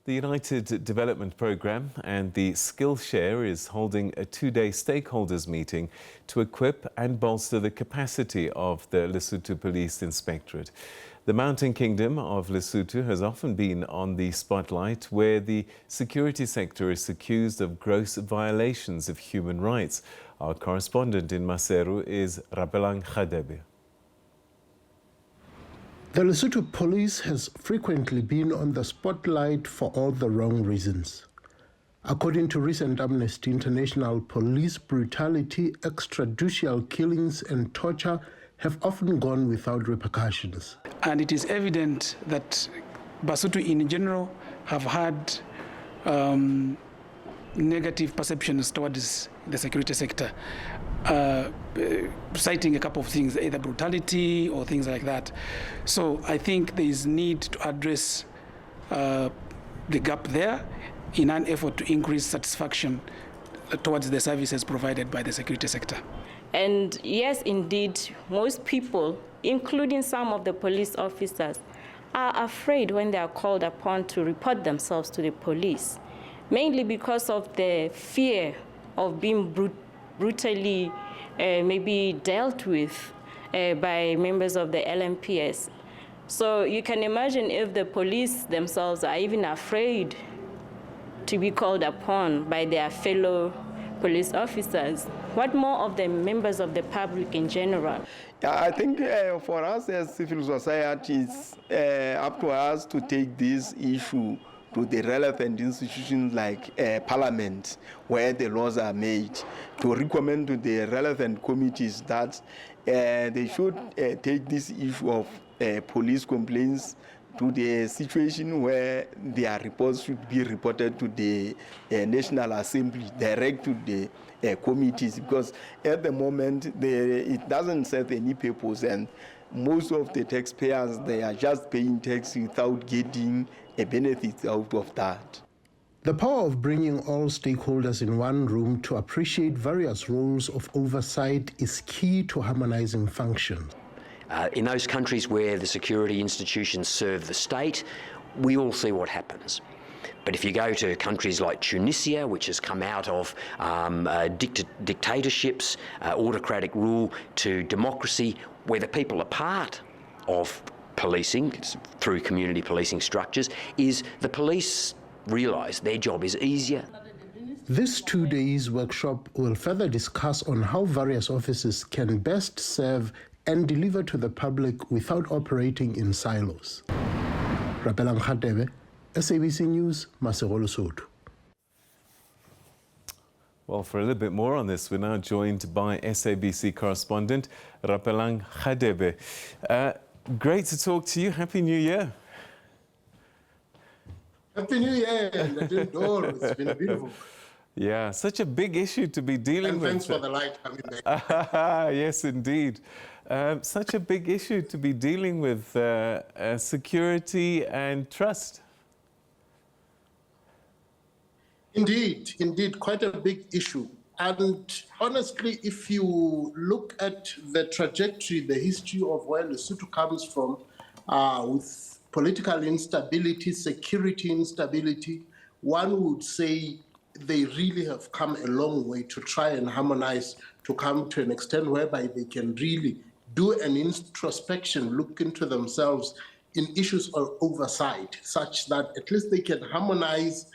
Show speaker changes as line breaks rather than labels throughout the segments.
The United Development Programme and the Skillshare is holding a two-day stakeholders meeting to equip and bolster the capacity of the Lesotho Police Inspectorate. The Mountain Kingdom of Lesotho has often been on the spotlight, where the security sector is accused of gross violations of human rights. Our correspondent in Maseru is Rapelang.
The Lesotho Police has frequently been on the spotlight for all the wrong reasons. According to recent Amnesty International, police brutality, extrajudicial killings and torture have often gone without repercussions.
And it is evident that Basotho in general have had negative perceptions towards the security sector, citing a couple of things, either brutality or things like that. So I think there is need to address the gap there in an effort to increase satisfaction towards the services provided by the security sector.
And yes, indeed, most people, including some of the police officers, are afraid when they are called upon to report themselves to the police, mainly because of the fear of being brutally maybe dealt with by members of the LMPS. So you can imagine if the police themselves are even afraid to be called upon by their fellow police officers, what more of the members of the public in general?
I think for us as civil society, it's up to us to take this issue to the relevant institutions like Parliament, where the laws are made, to recommend to the relevant committees that they should take this issue of police complaints to the situation where their reports should be reported to the National Assembly, direct to the committees, because at the moment it doesn't serve any purpose, and most of the taxpayers, they are just paying tax without getting a benefit out of that.
The power of bringing all stakeholders in one room to appreciate various roles of oversight is key to harmonizing functions.
In those countries where the security institutions serve the state, we all see what happens. But if you go to countries like Tunisia, which has come out of dictatorships, autocratic rule, to democracy, where the people are part of policing through community policing structures, is the police realise their job is easier.
This 2 days workshop will further discuss on how various offices can best serve and deliver to the public without operating in silos. Rapelang, SABC News, Maseru, Lesotho.
Well, for a little bit more on this, we're now joined by SABC correspondent Rapelang. Great to talk to you. Happy New Year.
Happy New Year. It's been beautiful.
Yeah, such a big issue to be dealing with.
And thanks for the light coming back.
Yes, indeed. Such a big issue to be dealing with, security and trust.
Indeed, quite a big issue. And honestly, if you look at the trajectory, the history of where Lesotho comes from, with political instability, security instability, one would say they really have come a long way to try and harmonize, to come to an extent whereby they can really do an introspection, look into themselves in issues of oversight, such that at least they can harmonize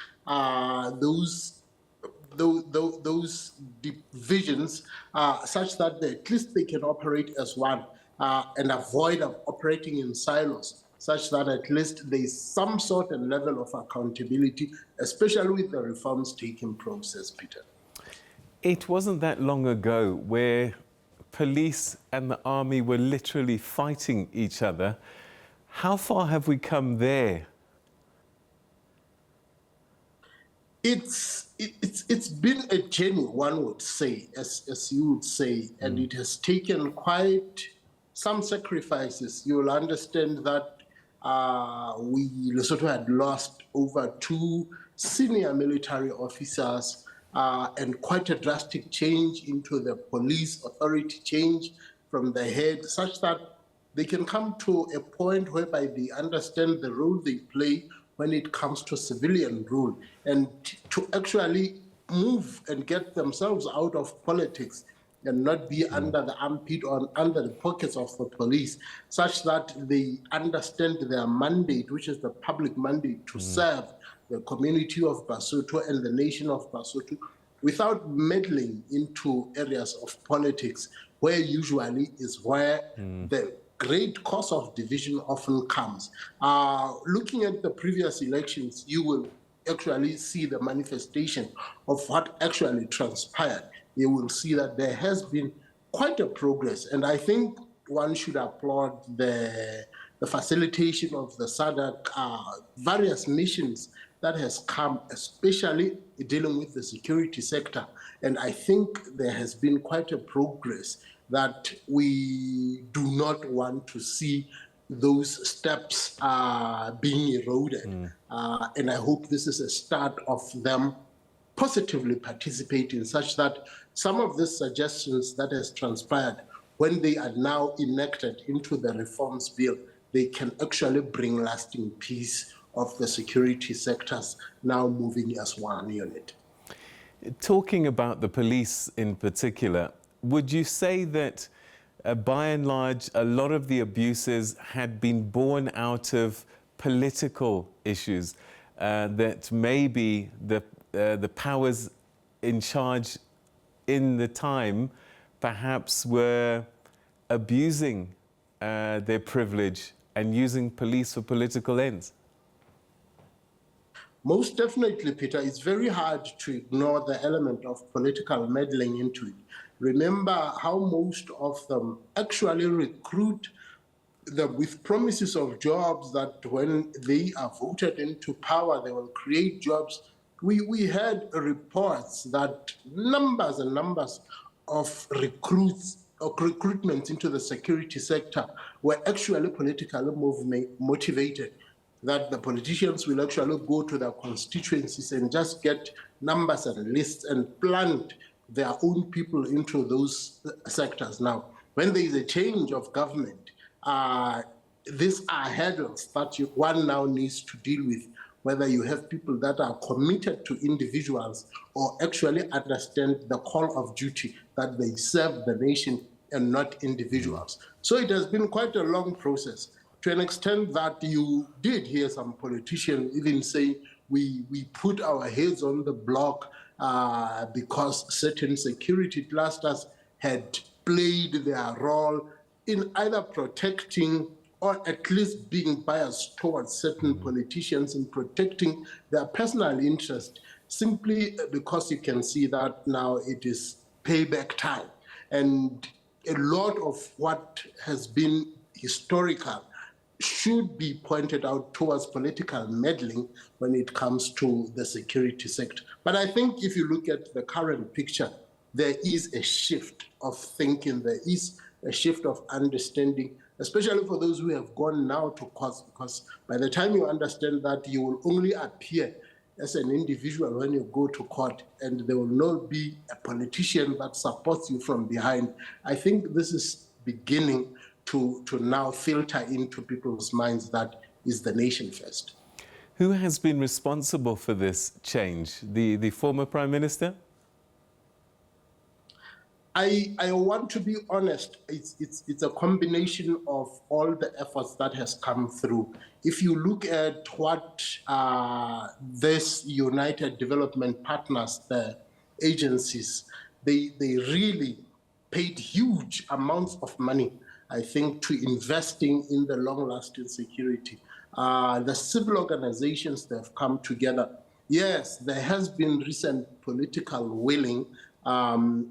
those divisions, such that at least they can operate as one and avoid operating in silos, such that at least there is some sort of level of accountability, especially with the reforms taking process, Peter.
It wasn't that long ago where police and the army were literally fighting each other. How far have we come there?
It's been a journey, one would say, as you would say, and it has taken quite some sacrifices. You'll understand that Lesotho had lost over 2 senior military officers and quite a drastic change into the police authority, change from the head, such that they can come to a point whereby they understand the role they play when it comes to civilian rule, and to actually move and get themselves out of politics and not be under the armpit or under the pockets of the police, such that they understand their mandate, which is the public mandate to serve the community of Basotho and the nation of Basotho, without meddling into areas of politics, where usually is where the great cause of division often comes. Looking at the previous elections, you will actually see the manifestation of what actually transpired. You will see that there has been quite a progress, and I think one should applaud the facilitation of the SADC various missions that has come, especially dealing with the security sector. And I think there has been quite a progress that we do not want to see those steps being eroded. And I hope this is a start of them positively participating, such that some of the suggestions that has transpired, when they are now enacted into the reforms bill, they can actually bring lasting peace of the security sectors now moving as one unit.
Talking about the police in particular, would you say that by and large a lot of the abuses had been born out of political issues, that maybe the powers in charge in the time perhaps were abusing their privilege and using police for political ends?
Most definitely, Peter. It's very hard to ignore the element of political meddling into it. Remember how most of them actually recruit them with promises of jobs, that when they are voted into power, they will create jobs. We had reports that numbers and numbers of recruitments into the security sector were actually politically motivated, that the politicians will actually go to their constituencies and just get numbers and lists and plant their own people into those sectors. Now, when there is a change of government, these are hurdles that one now needs to deal with, whether you have people that are committed to individuals or actually understand the call of duty that they serve the nation and not individuals. So it has been quite a long process, to an extent that you did hear some politicians even say, we put our heads on the block because certain security clusters had played their role in either protecting or at least being biased towards certain politicians in protecting their personal interest, simply because you can see that now it is payback time. And a lot of what has been historical should be pointed out towards political meddling when it comes to the security sector. But I think if you look at the current picture, there is a shift of thinking, there is a shift of understanding, especially for those who have gone now to court, because by the time you understand that, you will only appear as an individual when you go to court, and there will not be a politician that supports you from behind. I think this is beginning to now filter into people's minds that is the nation first.
Who has been responsible for this change? The former Prime Minister?
I want to be honest, it's a combination of all the efforts that has come through. If you look at what this United Development Partners, the agencies, they really paid huge amounts of money, I think, to investing in the long-lasting security. The civil organizations that have come together. Yes, there has been recent political willing.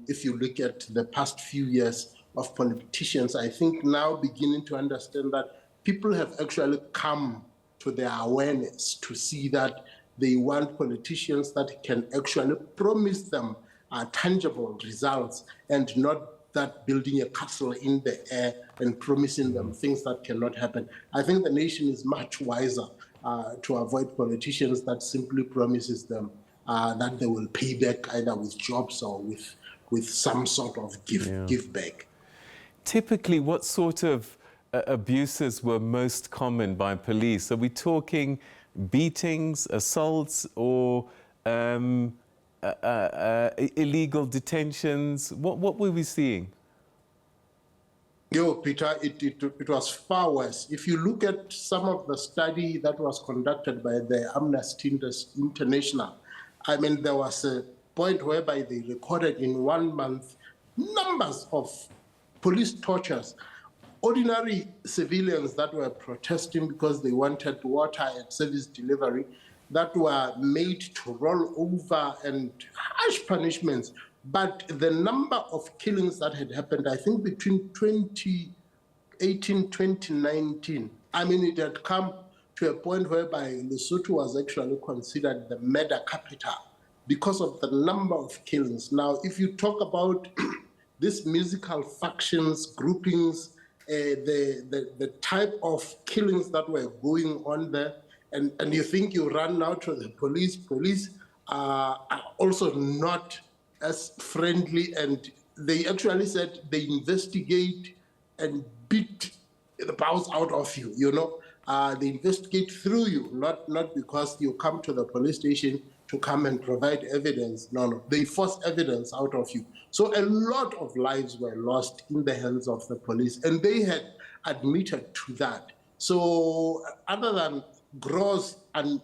If you look at the past few years of politicians, I think now beginning to understand that people have actually come to their awareness to see that they want politicians that can actually promise them tangible results, and not that building a castle in the air and promising them things that cannot happen. I think the nation is much wiser to avoid politicians that simply promises them that they will pay back either with jobs or with some sort of give back.
Typically, what sort of abuses were most common by police? Are we talking beatings, assaults, or illegal detentions? What were we seeing?
Yo, Peter, it was far worse. If you look at some of the study that was conducted by the Amnesty International, I mean, there was a point whereby they recorded in 1 month numbers of police tortures, ordinary civilians that were protesting because they wanted water and service delivery, that were made to roll over, and harsh punishments. But the number of killings that had happened, I think between 2018, 2019, I mean, it had come to a point whereby Lesotho was actually considered the murder capital because of the number of killings. Now, if you talk about these musical factions, groupings, the type of killings that were going on there, and you think you run now to the police are also not as friendly, and they actually said they investigate and beat the bounds out of you, you know. They investigate through you, not because you come to the police station to come and provide evidence. No, they force evidence out of you. So a lot of lives were lost in the hands of the police, and they had admitted to that. So other than gross and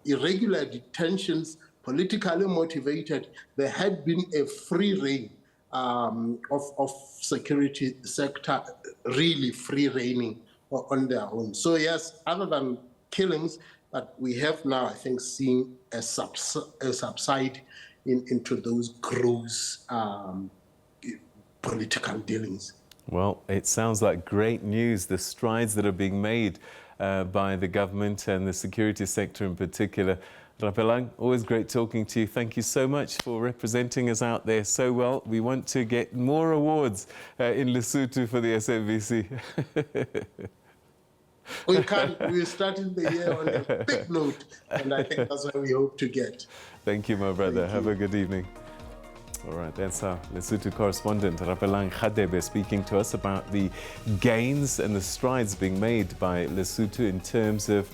irregular detentions, politically motivated, there had been a free reign of security sector, really free reigning on their own. So yes, other than killings, but we have now, I think, seen a subside into those gross political dealings.
Well, it sounds like great news, the strides that are being made by the government and the security sector in particular. Rapelang, always great talking to you. Thank you so much for representing us out there so well. We want to get more awards in Lesotho for the SABC.
We can't. We're starting the year on a big note, and I think that's what we hope to get.
Thank you, my brother. Have a good evening. All right, that's our Lesotho correspondent, Rapelang Radebe, speaking to us about the gains and the strides being made by Lesotho in terms of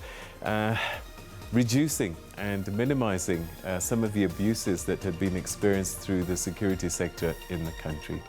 reducing and minimizing some of the abuses that had been experienced through the security sector in the country.